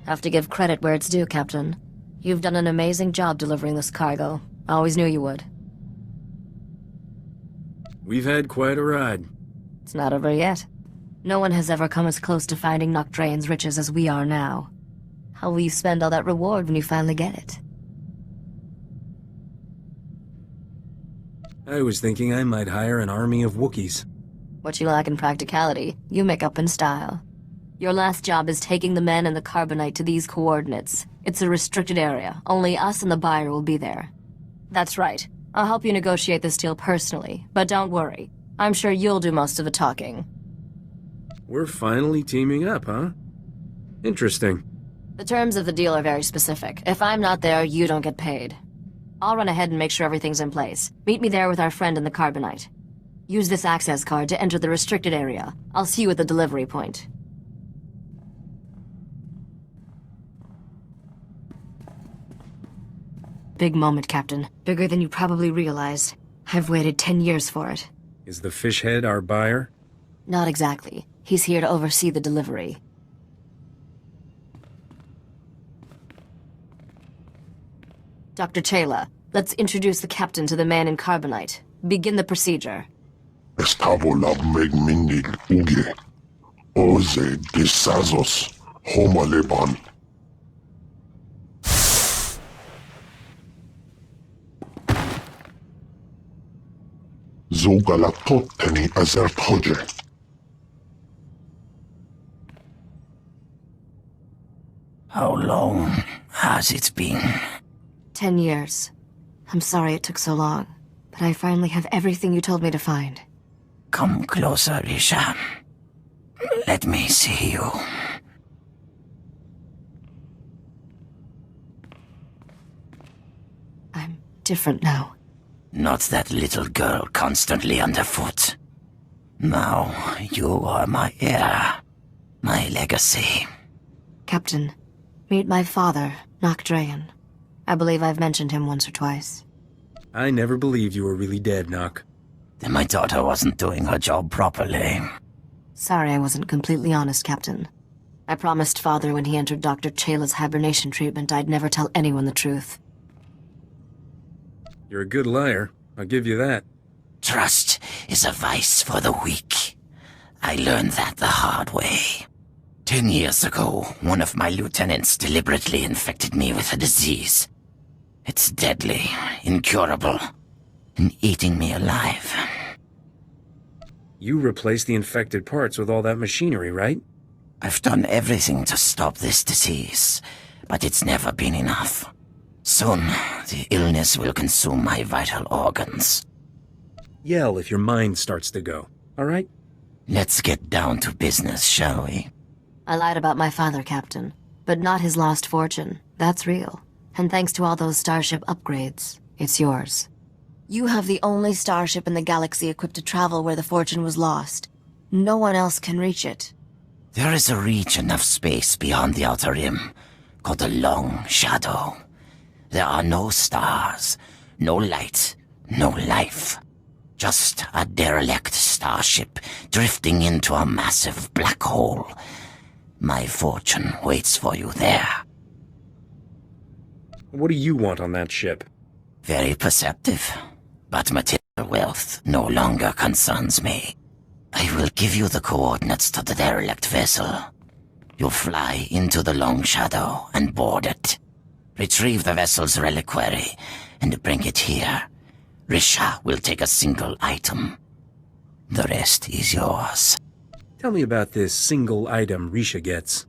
Have to give credit where it's due, Captain. You've done an amazing job delivering this cargo. I always knew you would. We've had quite a ride. It's not over yet. No one has ever come as close to finding Nocdrayan's riches as we are now. How will you spend all that reward when you finally get it? I was thinking I might hire an army of Wookiees. What you lack in practicality, you make up in style. Your last job is taking the men and the carbonite to these coordinates. It's a restricted area. Only us and the buyer will be there. That's right. I'll help you negotiate this deal personally, but don't worry. I'm sure you'll do most of the talking. We're finally teaming up, huh? Interesting. The terms of the deal are very specific. If I'm not there, you don't get paid. I'll run ahead and make sure everything's in place. Meet me there with our friend in the carbonite. Use this access card to enter the restricted area. I'll see you at the delivery point. Big moment, Captain. Bigger than you probably realized. I've waited 10 years for it. Is the fish head our buyer? Not exactly. He's here to oversee the delivery. Dr. Chayla, let's introduce the captain to the man in carbonite. Begin the procedure. Estabola megminil uge. Oze desazos homaleban. Zogalatoteni azertoje. How long has it been? 10 years. I'm sorry it took so long, but I finally have everything you told me to find. Come closer, Risha. Let me see you. I'm different now. Not that little girl constantly underfoot. Now you are my heir, my legacy. Captain, meet my father, Nocdrayan. I believe I've mentioned him once or twice. I never believed you were really dead, Nock. Then my daughter wasn't doing her job properly. Sorry I wasn't completely honest, Captain. I promised Father when he entered Dr. Chayla's hibernation treatment I'd never tell anyone the truth. You're a good liar. I'll give you that. Trust is a vice for the weak. I learned that the hard way. 10 years ago, one of my lieutenants deliberately infected me with a disease. It's deadly, incurable, and eating me alive. You replaced the infected parts with all that machinery, right? I've done everything to stop this disease, but it's never been enough. Soon, the illness will consume my vital organs. Yell if your mind starts to go, all right? Let's get down to business, shall we? I lied about my father, Captain, but not his lost fortune. That's real. And thanks to all those starship upgrades, it's yours. You have the only starship in the galaxy equipped to travel where the fortune was lost. No one else can reach it. There is a region of space beyond the Outer Rim, called the Long Shadow. There are no stars, no light, no life. Just a derelict starship drifting into a massive black hole. My fortune waits for you there. What do you want on that ship? Very perceptive, but material wealth no longer concerns me. I will give you the coordinates to the derelict vessel. You'll fly into the Long Shadow and board it. Retrieve the vessel's reliquary and bring it here. Risha will take a single item. The rest is yours. Tell me about this single item Risha gets.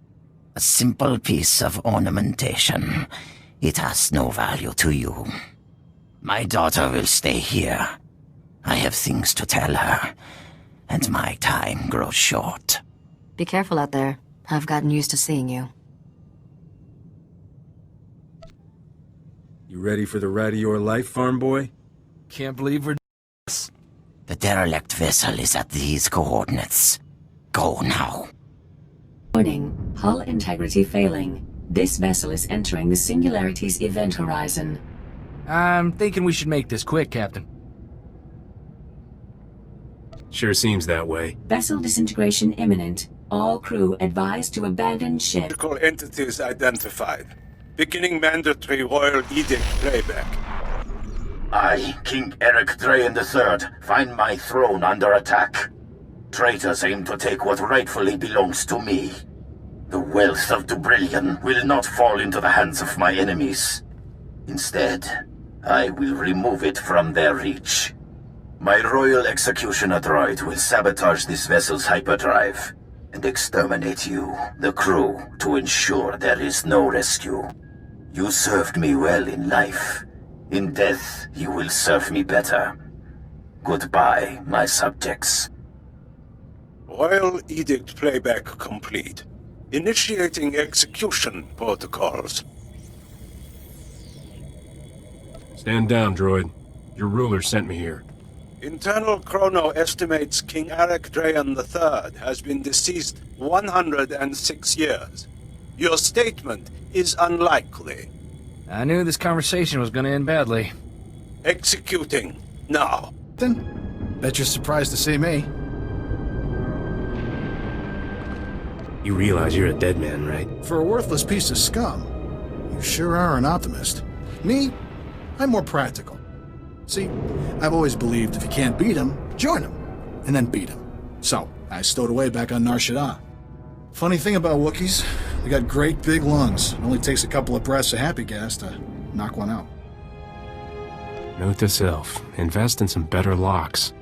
A simple piece of ornamentation. It has no value to you. My daughter will stay here. I have things to tell her, and my time grows short. Be careful out there. I've gotten used to seeing you. You ready for the ride of your life, farm boy? Can't believe we're The derelict vessel is at these coordinates. Go now. Warning, hull integrity failing. This vessel is entering the Singularity's event horizon. I'm thinking we should make this quick, Captain. Sure seems that way. Vessel disintegration imminent. All crew advised to abandon ship. Political entities identified. Beginning mandatory royal edict playback. I, King Eric Drayan III, find my throne under attack. Traitors aim to take what rightfully belongs to me. The wealth of Dubrillion will not fall into the hands of my enemies. Instead, I will remove it from their reach. My royal executioner droid will sabotage this vessel's hyperdrive and exterminate you, the crew, to ensure there is no rescue. You served me well in life. In death, you will serve me better. Goodbye, my subjects. Royal edict playback complete. Initiating execution protocols. Stand down, droid. Your ruler sent me here. Internal chrono estimates King Eric Drayan III has been deceased 106 years. Your statement is unlikely. I knew this conversation was gonna end badly. Executing now. Bet you're surprised to see me. You realize you're a dead man, right? For a worthless piece of scum, you sure are an optimist. Me, I'm more practical. See, I've always believed if you can't beat him, join him, and then beat him. So, I stowed away back on Nar Shaddaa. Funny thing about Wookiees, we got great big lungs. It only takes a couple of breaths of happy gas to knock one out. Note to self, invest in some better locks.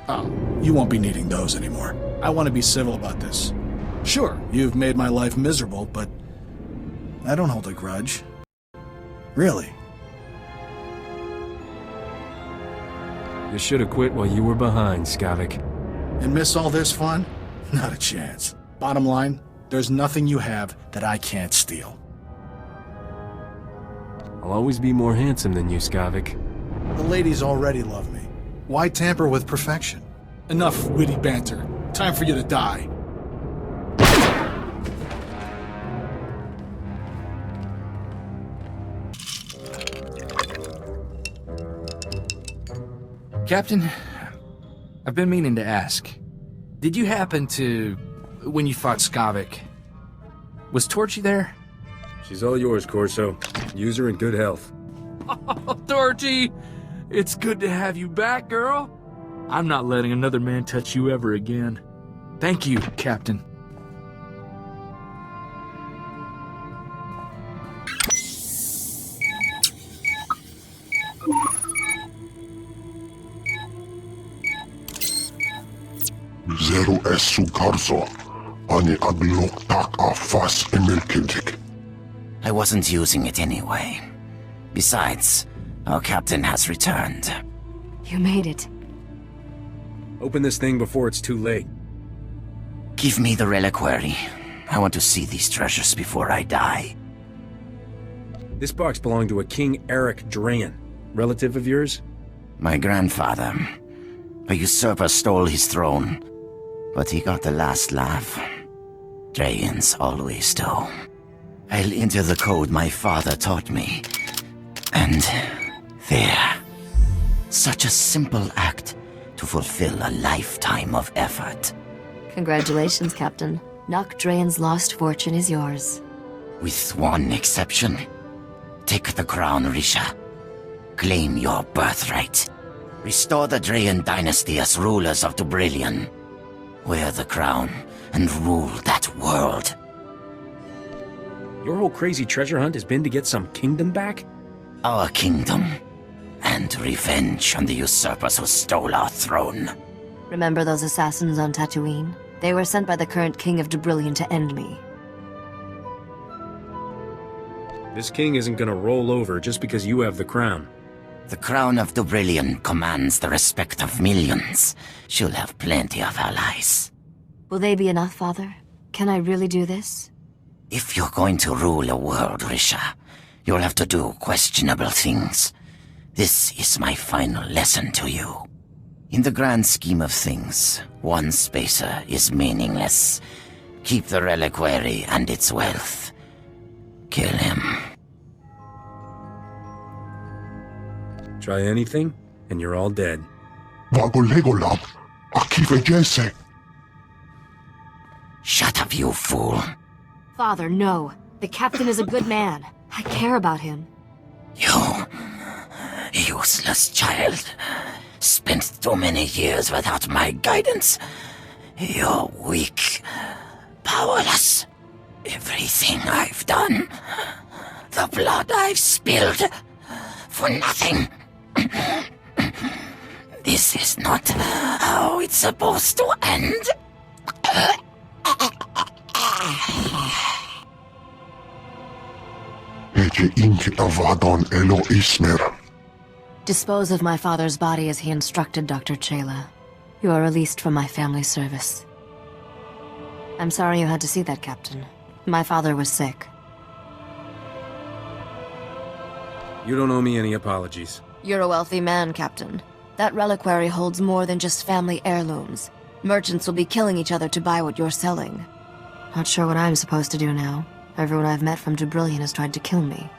Oh, you won't be needing those anymore. I want to be civil about this. Sure, you've made my life miserable, but I don't hold a grudge. Really. You should have quit while you were behind, Skavik. And miss all this fun? Not a chance. Bottom line, there's nothing you have that I can't steal. I'll always be more handsome than you, Skavik. The ladies already love me. Why tamper with perfection? Enough witty banter. Time for you to die. Captain, I've been meaning to ask. Did you happen to... when you fought Skavik, was Torchy there? She's all yours, Corso. Use her in good health. Oh, Torchy! It's good to have you back, girl. I'm not letting another man touch you ever again. Thank you, Captain. Zero esu karso, ani aglok tak afas emelkintik. I wasn't using it anyway. Besides, our captain has returned. You made it. Open this thing before it's too late. Give me the reliquary. I want to see these treasures before I die. This box belonged to a King Eric Drayan. Relative of yours? My grandfather. A usurper stole his throne, but he got the last laugh. Drayans always do. I'll enter the code my father taught me. And there. Such a simple act to fulfill a lifetime of effort. Congratulations, Captain. Nock Drayan's lost fortune is yours. With one exception. Take the crown, Risha. Claim your birthright. Restore the Drayan dynasty as rulers of Dubrillion. Wear the crown and rule that world. Your whole crazy treasure hunt has been to get some kingdom back? Our kingdom. And revenge on the usurpers who stole our throne. Remember those assassins on Tatooine? They were sent by the current king of Dubrillion to end me. This king isn't gonna roll over just because you have the crown. The crown of Dubrillion commands the respect of millions. She'll have plenty of allies. Will they be enough, Father? Can I really do this? If you're going to rule a world, Risha, you'll have to do questionable things. This is my final lesson to you. In the grand scheme of things, one spacer is meaningless. Keep the reliquary and its wealth. Kill him. Try anything, and you're all dead. Vago legolab, akive jese. Shut up, you fool. Father, no. The captain is a good man. I care about him. You useless child. Spent too many years without my guidance. You're weak, powerless. Everything I've done, the blood I've spilled, for nothing. This is not how it's supposed to end. Ece inki avadon elo ismer. Dispose of my father's body as he instructed, Dr. Chayla. You are released from my family service. I'm sorry you had to see that, Captain. My father was sick. You don't owe me any apologies. You're a wealthy man, Captain. That reliquary holds more than just family heirlooms. Merchants will be killing each other to buy what you're selling. Not sure what I'm supposed to do now. Everyone I've met from Dubrillion has tried to kill me.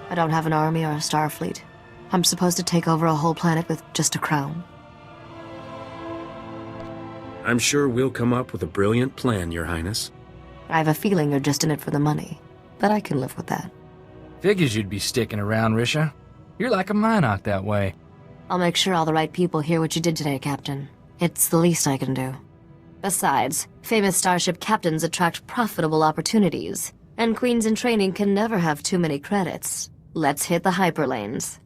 I don't have an army or a star fleet. I'm supposed to take over a whole planet with just a crown. I'm sure we'll come up with a brilliant plan, Your Highness. I have a feeling you're just in it for the money, but I can live with that. Figures you'd be sticking around, Risha. You're like a Minoc that way. I'll make sure all the right people hear what you did today, Captain. It's the least I can do. Besides, famous starship captains attract profitable opportunities, and queens in training can never have too many credits. Let's hit the hyperlanes.